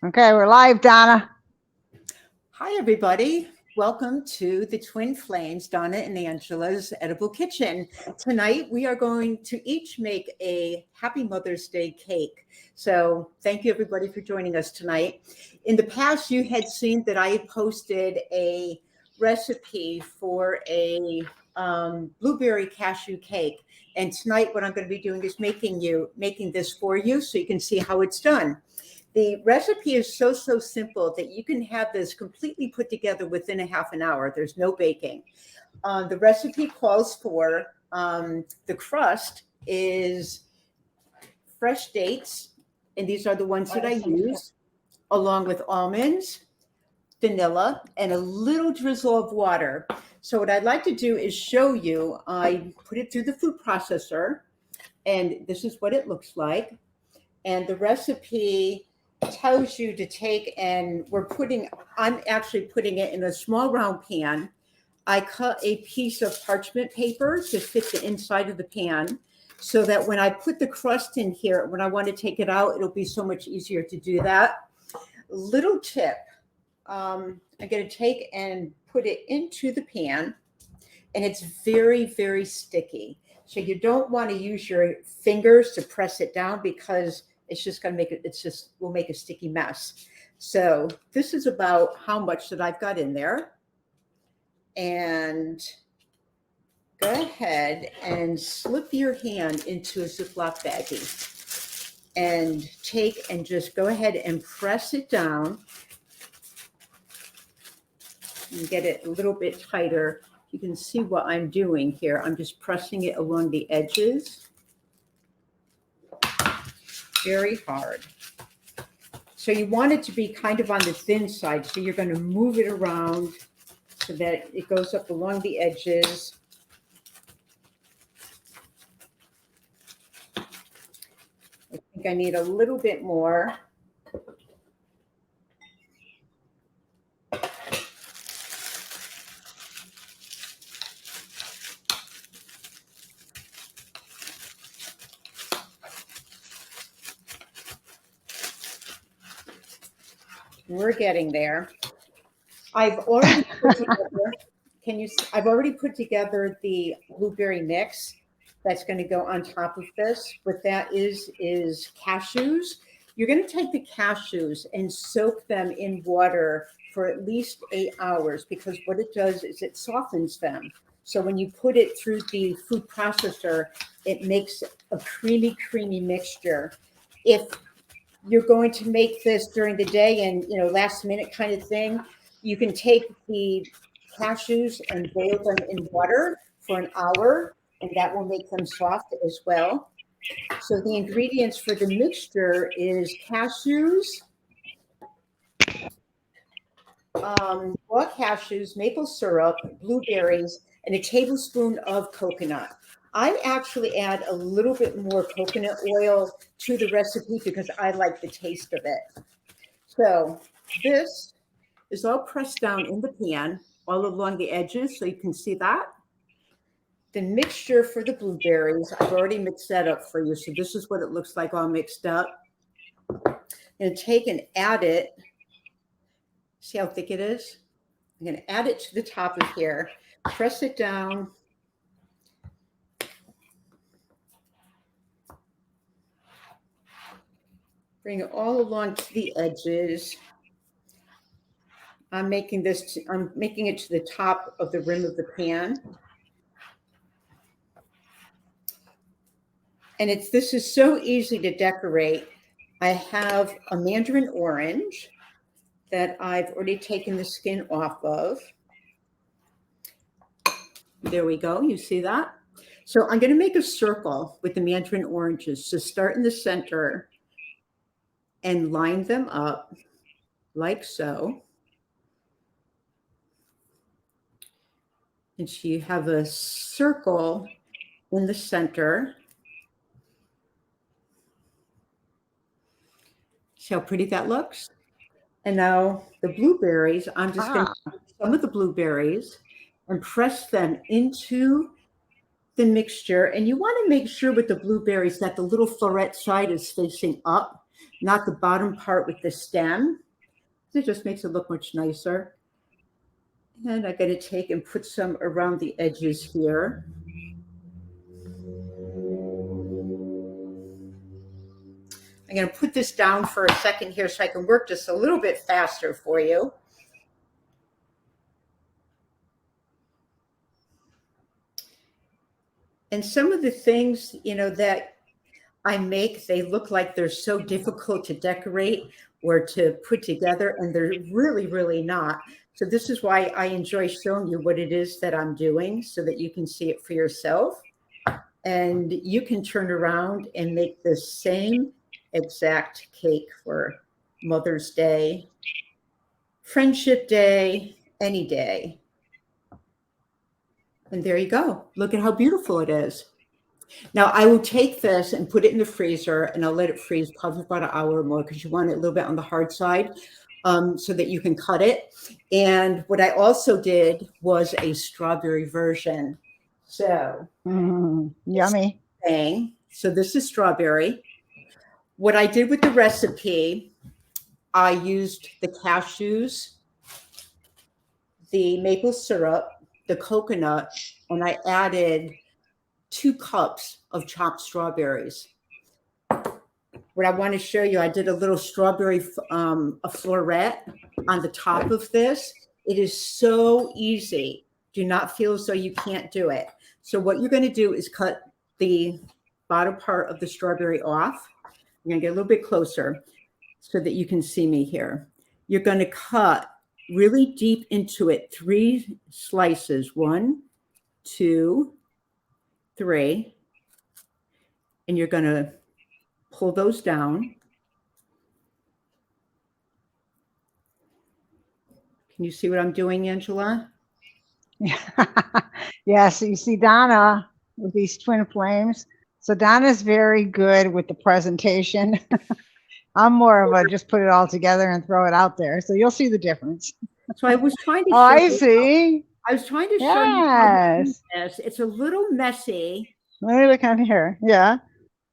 Okay, we're live, Donna. Hi, everybody. Welcome to the Twin Flames, Donna and Angela's Edible Kitchen. Tonight, we are going to each make a Happy Mother's Day cake. So thank you, everybody, for joining us tonight. In the past, you had seen that I had posted a recipe for a blueberry cashew cake. And tonight, what I'm going to be doing is making this for you so you can see how it's done. The recipe is so simple that you can have this completely put together within a half an hour. There's no baking. The recipe calls for the crust is fresh dates, and these are the ones that I use, along with almonds, vanilla, and a little drizzle of water. So what I'd like to do is show you, I put it through the food processor, and this is what it looks like. And the recipe tells you to take, and I'm actually putting it in a small round pan. I cut a piece of parchment paper to fit the inside of the pan so that when I put the crust in here, when I want to take it out, it'll be so much easier to do that. Little tip, I'm going to take and put it into the pan, and it's very, very sticky. So you don't want to use your fingers to press it down because it's just going to will make a sticky mess. So this is about how much that I've got in there. And go ahead and slip your hand into a Ziploc baggie and take and just go ahead and press it down and get it a little bit tighter. You can see what I'm doing here. I'm just pressing it along the edges. Very hard. So you want it to be kind of on the thin side. So you're going to move it around so that it goes up along the edges. I think I need a little bit more. We're getting there. I've already put together the blueberry mix that's going to go on top of this. What that is cashews. You're going to take the cashews and soak them in water for at least 8 hours because what it does is it softens them. So when you put it through the food processor, it makes a creamy mixture. If you're going to make this during the day and last minute kind of thing, you can take the cashews and boil them in water for an hour, and that will make them soft as well. So the ingredients for the mixture is cashews, raw cashews, maple syrup, blueberries, and a tablespoon of coconut. I actually add a little bit more coconut oil to the recipe because I like the taste of it. So this is all pressed down in the pan all along the edges so you can see that. The mixture for the blueberries, I've already mixed that up for you. So this is what it looks like all mixed up. I'm going to take and add it. See how thick it is? I'm going to add it to the top of here, press it down. Bring it all along to the edges. I'm making it to the top of the rim of the pan. And this is so easy to decorate. I have a mandarin orange that I've already taken the skin off of. There we go. You see that? So I'm going to make a circle with the mandarin oranges. So start in the center and line them up like so. And so you have a circle in the center. See how pretty that looks? And now the blueberries, I'm just going to take some of the blueberries and press them into the mixture. And you want to make sure with the blueberries that the little floret side is facing up not the bottom part with the stem. It just makes it look much nicer. And I got to take and put some around the edges here. I'm going to put this down for a second here so I can work just a little bit faster for you. And some of the things, that I make, they look like they're so difficult to decorate or to put together, and they're really, really not. So this is why I enjoy showing you what it is that I'm doing so that you can see it for yourself. And you can turn around and make the same exact cake for Mother's Day, Friendship Day, any day. And there you go. Look at how beautiful it is. Now I will take this and put it in the freezer, and I'll let it freeze probably about an hour or more because you want it a little bit on the hard side so that you can cut it. And what I also did was a strawberry version. So yummy. So this is strawberry. What I did with the recipe, I used the cashews, the maple syrup, the coconut, and I added 2 cups of chopped strawberries. What I want to show you, I did a little strawberry a floret on the top of this. It is so easy. Do not feel as though you can't do it. So what you're going to do is cut the bottom part of the strawberry off. I'm going to get a little bit closer so that you can see me here. You're going to cut really deep into it, 3 slices, 1, 2, 3, and you're going to pull those down. Can you see what I'm doing, Angela? Yes, you see Donna with these twin flames. So Donna's very good with the presentation. I'm more of a just put it all together and throw it out there. So you'll see the difference. So I was trying to show I see. I was trying to show you this. It's a little messy. Let me look on here. Yeah.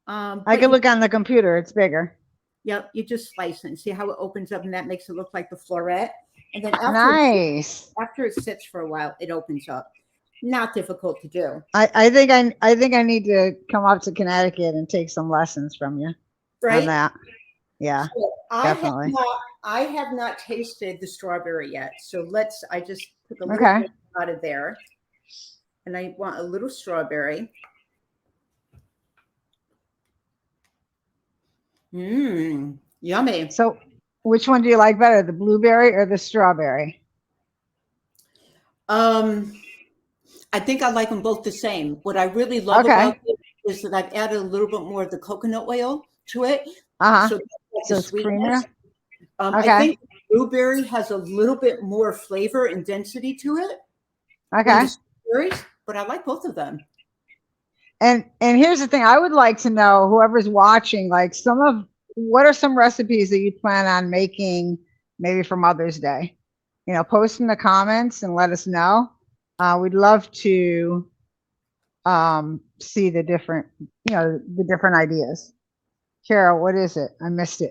I can look on the computer. It's bigger. Yep. You just slice it and see how it opens up, and that makes it look like the floret. And then after it sits for a while, it opens up. Not difficult to do. I think I need to come up to Connecticut and take some lessons from you. Right. On that. Yeah. So definitely. I have not tasted the strawberry yet. So I just took a little bit out of there. And I want a little strawberry. Yummy. So which one do you like better, the blueberry or the strawberry? I think I like them both the same. What I really love about it is that I've added a little bit more of the coconut oil to it. So it's creamier. I think blueberry has a little bit more flavor and density to it. Okay. But I like both of them. And here's the thing, I would like to know, whoever's watching, like what are some recipes that you plan on making maybe for Mother's Day? Post in the comments and let us know. We'd love to see the different, the different ideas. Kara, what is it? I missed it.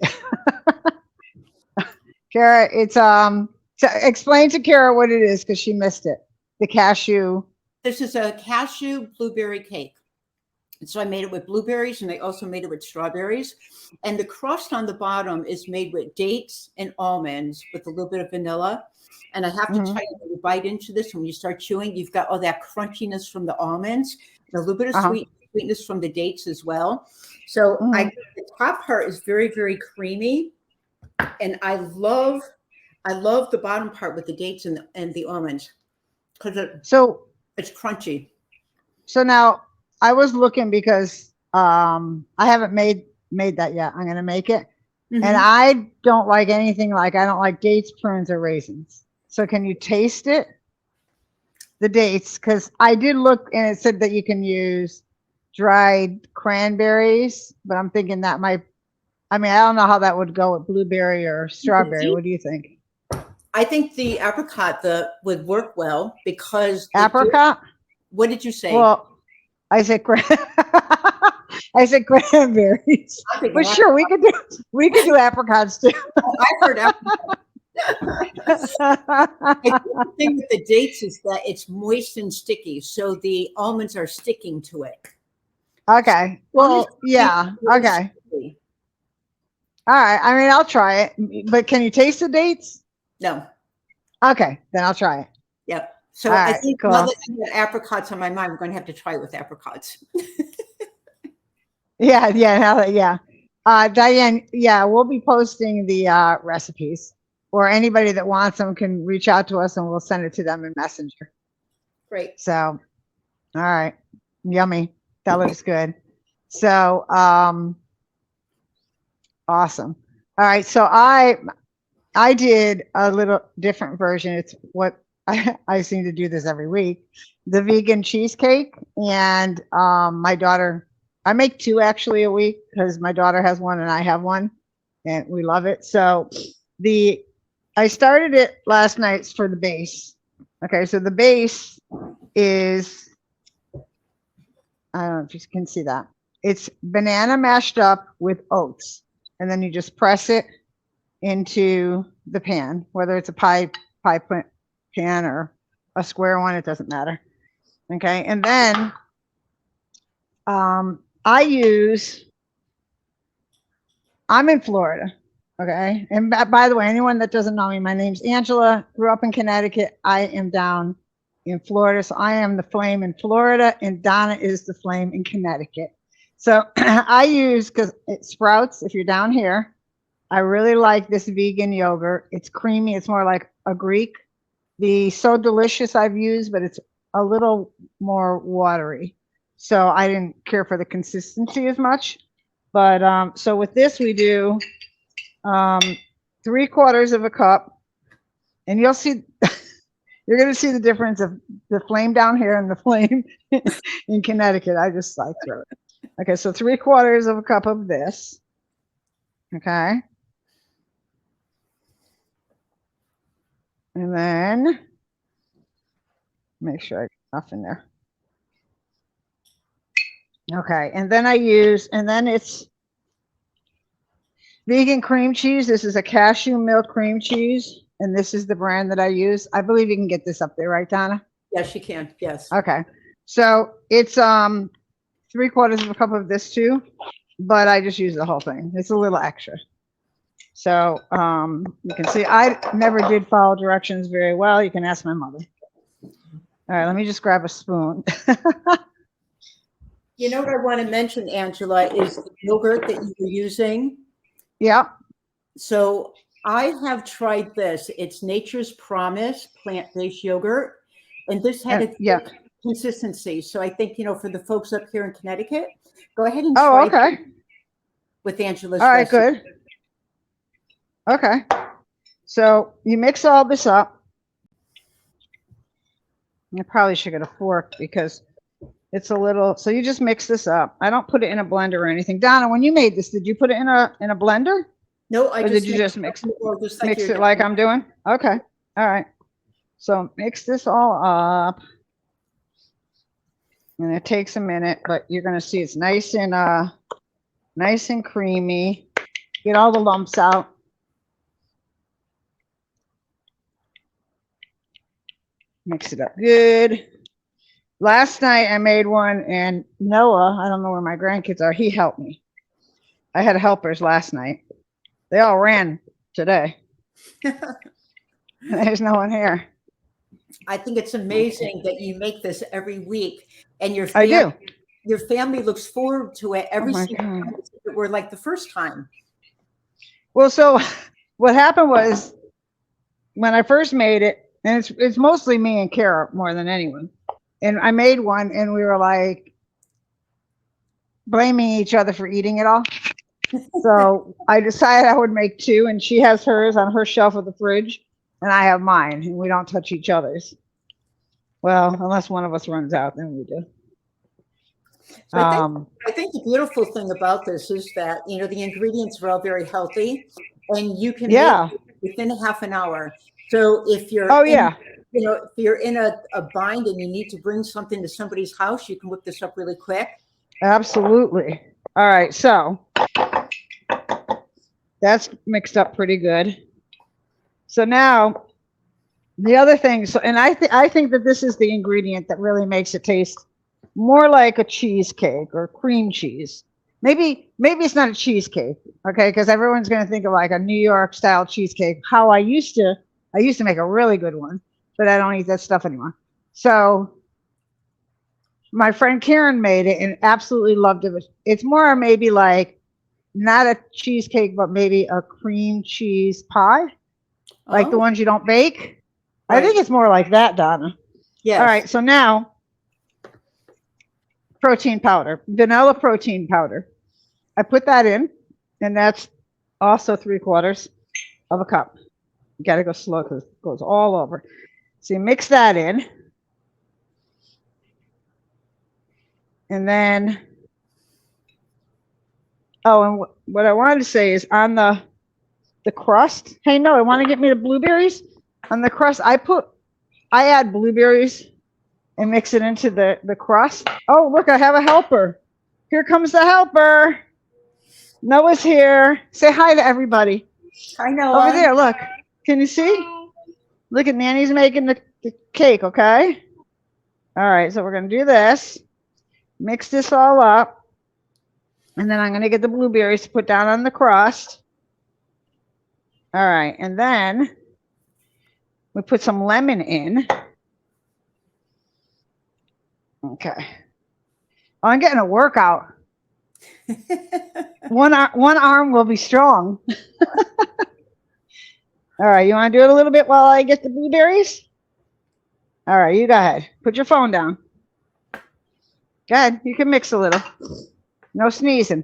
Kara, it's so explain to Kara what it is because she missed it. The cashew. This is a cashew blueberry cake. And so I made it with blueberries, and I also made it with strawberries. And the crust on the bottom is made with dates and almonds with a little bit of vanilla. And I have to tell you, when you bite into this, when you start chewing, you've got all that crunchiness from the almonds, and a little bit of sweetness from the dates as well. So the top part is very, very creamy. And I love the bottom part with the dates and the almonds because it's crunchy. So now I was looking because I haven't made that yet. I'm going to make it. And I don't like anything I don't like dates, prunes, or raisins. So can you taste it? The dates, because I did look and it said that you can use dried cranberries, but I'm thinking that I don't know how that would go with blueberry or strawberry. What do you think? I think the apricot would work well because apricot. What did you say? Well, I said I said cranberries. I'm thinking But sure, we could do apricots too. I've heard. I think the thing with the dates is that it's moist and sticky, so the almonds are sticking to it. Okay. Well, yeah. Okay. All right. I mean, I'll try it. But can you taste the dates? No. Okay, then I'll try it. Yep. So All I right, think cool. now that I have apricots on my mind, we're going to have to try it with apricots. Yeah, yeah. Diane, yeah, we'll be posting the recipes, or anybody that wants them can reach out to us and we'll send it to them in Messenger. Great. So, all right, yummy. That looks good. So, awesome. All right, so I did a little different version. It's what I seem to do this every week. The vegan cheesecake, and my daughter, I make two actually a week because my daughter has one and I have one, and we love it. So I started it last night for the base. Okay, so the base is, I don't know if you can see that. It's banana mashed up with oats, and then you just press it into the pan, whether it's a pie pan or a square one, it doesn't matter. Okay, and then I'm in Florida. Okay, and by the way, anyone that doesn't know me, my name's Angela. Grew up in Connecticut. I am down in Florida, so I am the flame in Florida, and Donna is the flame in Connecticut. So I use, because it Sprouts, if you're down here, I really like this vegan yogurt. It's creamy. It's more like a Greek. The So Delicious I've used, but it's a little more watery. So I didn't care for the consistency as much. But so with this, we do 3/4 of a cup. And you'll see, you're going to see the difference of the flame down here and the flame in Connecticut. I just like through it. Okay, so 3/4 of a cup of this. Okay. And then make sure I get enough in there. Okay, and then it's vegan cream cheese. This is a cashew milk cream cheese, and this is the brand that I use. I believe you can get this up there, right, Donna? Yes, you can. Yes. Okay, so it's 3/4 of a cup of this too, but I just use the whole thing. It's a little extra. So you can see I never did follow directions very well. You can ask my mother. All right, let me just grab a spoon. You know what I want to mention, Angela, is the yogurt that you were using. Yep. So I have tried this. It's Nature's Promise plant-based yogurt, and this had a Yeah. consistency. So I think, for the folks up here in Connecticut, go ahead and Oh, try okay. it with Angela's All right, recipe. good. Okay. So you mix all this up. I probably should get a fork because it's a little, so you just mix this up. I don't put it in a blender or anything. Donna, when you made this, did you put it in a blender? No, I Or just did you just mix like it like I'm doing? Okay. All right. So mix this all up. And it takes a minute, but you're going to see it's nice and creamy. Get all the lumps out. Mix it up good. Last night I made one, and Noah, I don't know where my grandkids are, he helped me. I had helpers last night. They all ran today. There's no one here. I think it's amazing that you make this every week, and your family looks forward to it every single time as if it were like the first time. Well, so what happened was when I first made it, and it's mostly me and Kara more than anyone. And I made one, and we were like blaming each other for eating it all. So I decided I would make two, and she has hers on her shelf of the fridge, and I have mine, and we don't touch each other's. Well, unless one of us runs out, then we do. So I think the beautiful thing about this is that, the ingredients are all very healthy, and you can make it within a half an hour. So if you're if you're in a bind and you need to bring something to somebody's house, you can whip this up really quick. Absolutely. All right, so that's mixed up pretty good. So now the other thing, and I think that this is the ingredient that really makes it taste more like a cheesecake or cream cheese. Maybe it's not a cheesecake, okay? Because everyone's going to think of like a New York style cheesecake. How I used to make a really good one, but I don't eat that stuff anymore. So my friend Karen made it and absolutely loved it. It's more maybe like not a cheesecake, but maybe a cream cheese pie, like the ones you don't bake. Right. I think it's more like that, Donna. Yes. All right. So now protein powder, vanilla protein powder. I put that in, and that's also 3/4 of a cup. You got to go slow because it goes all over. So you mix that in. And then, oh, and what I wanted to say is on the crust. Hey, no, I want to get me the blueberries. On the crust, I add blueberries and mix it into the crust. Oh, look, I have a helper. Here comes the helper. Noah's here. Say hi to everybody. Hi, Noah. Over there, look. Can you see? Look at Nanny's making the cake, okay? All right, so we're going to do this. Mix this all up. And then I'm going to get the blueberries to put down on the crust. All right, and then we put some lemon in. Okay. Oh, I'm getting a workout. One arm will be strong. All right, you want to do it a little bit while I get the blueberries? All right, you go ahead. Put your phone down. Go ahead. You can mix a little. No sneezing.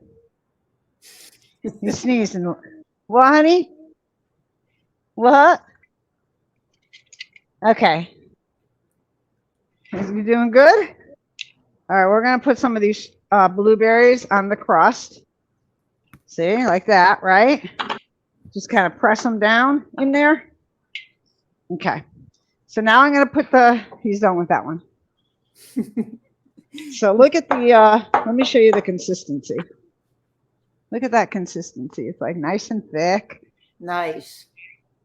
You sneezing. What, honey? What? Okay. You doing good? All right, we're going to put some of these blueberries on the crust. See, like that, right? Just kind of press them down in there. Okay. So now I'm going to put he's done with that one. So look at let me show you the consistency. Look at that consistency. It's like nice and thick. Nice.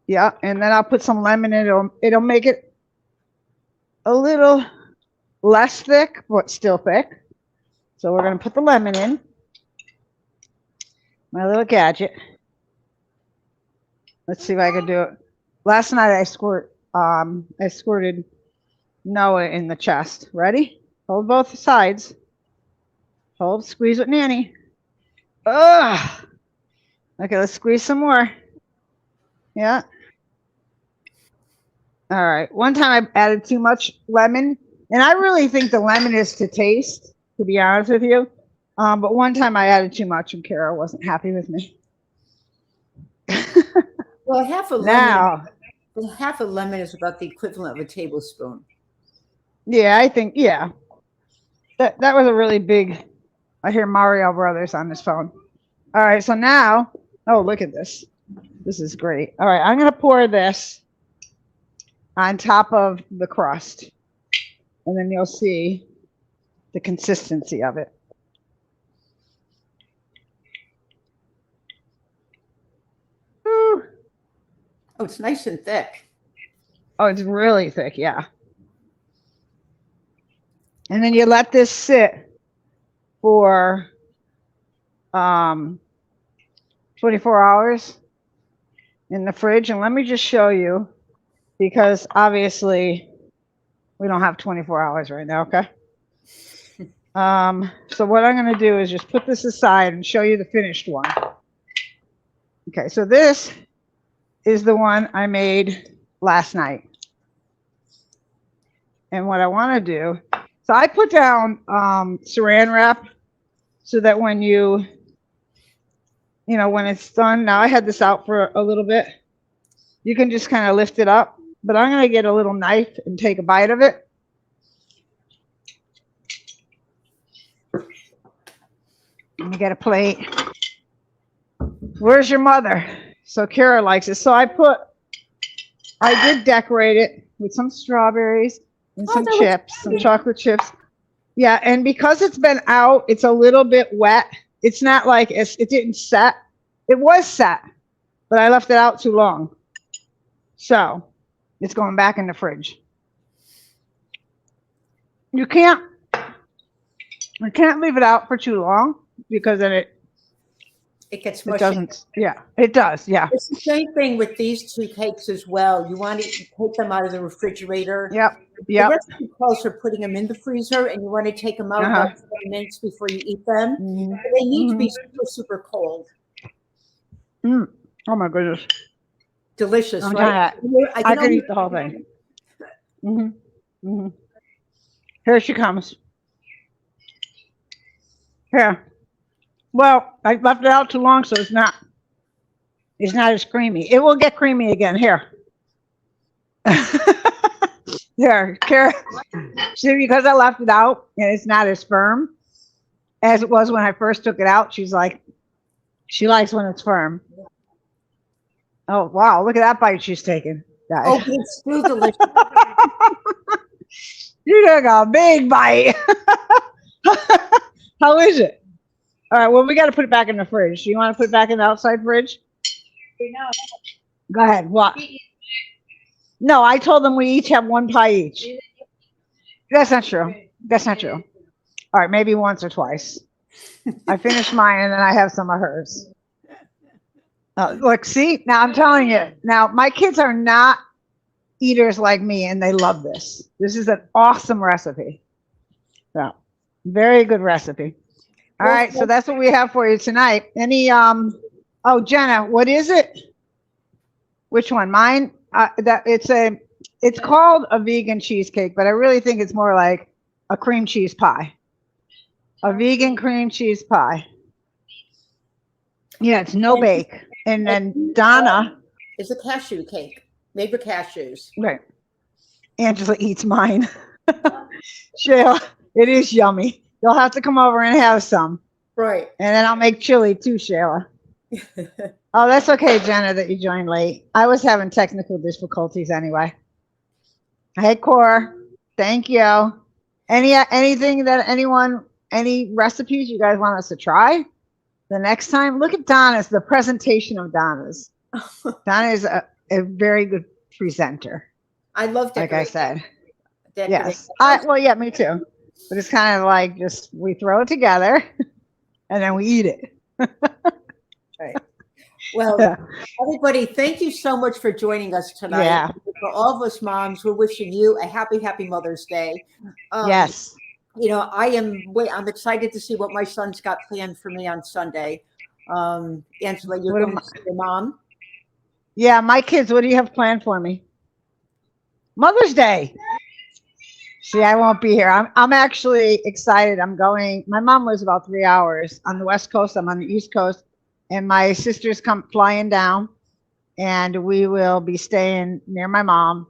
Yeah, and then I'll put some lemon in it. It'll make it a little less thick, but still thick. So we're going to put the lemon in. My little gadget. Let's see if I can do it. Last night I squirted Noah in the chest. Ready? Hold both sides. Hold, squeeze with Nanny. Ugh. Okay, let's squeeze some more. Yeah. All right. One time I added too much lemon, and I really think the lemon is to taste, to be honest with you. But one time I added too much, and Kara wasn't happy with me. Well, half a lemon is about the equivalent of a tablespoon. Yeah, I think, yeah. That was a really big. I hear Mario Brothers on his phone. All right, so now, oh, look at this. This is great. All right, I'm going to pour this on top of the crust, and then you'll see the consistency of it. Ooh. Oh, it's nice and thick. Oh, it's really thick, yeah. And then you let this sit for 24 hours in the fridge. And let me just show you, because obviously we don't have 24 hours right now, okay? So what I'm going to do is just put this aside and show you the finished one. Okay, so this is the one I made last night. And what I want to do, so I put down saran wrap so that when when it's done, now I had this out for a little bit, you can just kind of lift it up. But I'm going to get a little knife and take a bite of it. Let me get a plate. Where's your mother? So Kara likes it. So I did decorate it with some strawberries and some chips, some chocolate chips. Yeah, and because it's been out, it's a little bit wet. it's not like it didn't set. It was set, but I left it out too long. So it's going back in the fridge. You can't leave it out for too long because then It gets it mushy. doesn't. Yeah, it does. Yeah. It's the same thing with these two cakes as well. You want to take them out of the refrigerator. Yep. The Yep. recipe calls for putting them in the freezer, and you want to take them out about 20 minutes before you eat them. Mhm. But they need to be super, super cold. Mm. Oh my goodness. Delicious, I'm right? I can could only- eat the whole thing. Here she comes. Here. Well, I left it out too long, so it's not as creamy. It will get creamy again. Here. Here, Kara. See, because I left it out and it's not as firm as it was when I first took it out. She's like, she likes when it's firm. Oh, wow. Look at that bite she's taking. Guys. Oh, but it's still delicious. You took a big bite. How is it? All right. Well, we got to put it back in the fridge. Do you want to put it back in the outside fridge? Go ahead. What? No, I told them we each have one pie each. That's not true. That's not true. All right. Maybe once or twice. I finished mine and then I have some of hers. Look, see, now I'm telling you, now my kids are not eaters like me and they love this. This is an awesome recipe. So, very good recipe. All right, so that's what we have for you tonight. Any, oh, Jenna, what is it? Which one? Mine? It's called a vegan cheesecake, but I really think it's more like a cream cheese pie. A vegan cream cheese pie. Yeah, it's no bake. And then Donna. It's a cashew cake made with cashews. Right. Angela eats mine. Shayla, it is yummy. You'll have to come over and have some. Right. And then I'll make chili too, Shayla. Oh, that's okay, Jenna, that you joined late. I was having technical difficulties anyway. Hey, Cora. Thank you. Anything that any recipes you guys want us to try the next time? Look at Donna's, the presentation of Donna's. Donna is a very good presenter. I love like I said. Yes. Well, yeah, me too. But it's kind of like just we throw it together and then we eat it. Right. Well, everybody, thank you so much for joining us tonight. Yeah. For all of us moms, we're wishing you a happy Mother's Day. Yes. You know, I'm excited to see what my son's got planned for me on Sunday. Angela, you're going to see your mom? Yeah, my kids, what do you have planned for me? Mother's Day. See, I won't be here. I'm actually excited. I'm going. My mom lives about 3 hours on the West Coast. I'm on the East Coast. And my sisters come flying down. And we will be staying near my mom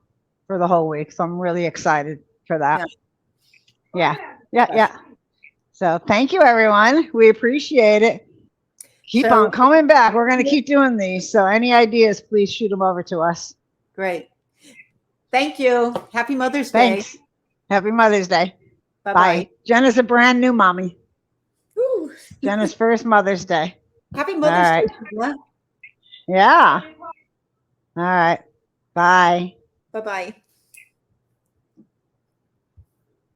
for the whole week. So I'm really excited for that. Yeah. So thank you, everyone. We appreciate it. Keep on coming back. We're going to keep doing these. So any ideas, please shoot them over to us. Great. Thank you. Happy Mother's Day. Thanks. Happy Mother's Day. Bye-bye. Bye. Jenna's a brand new mommy. Woo. Jenna's first Mother's Day. Happy Mother's Day. Jenna. Yeah. All right. Bye. Bye-bye.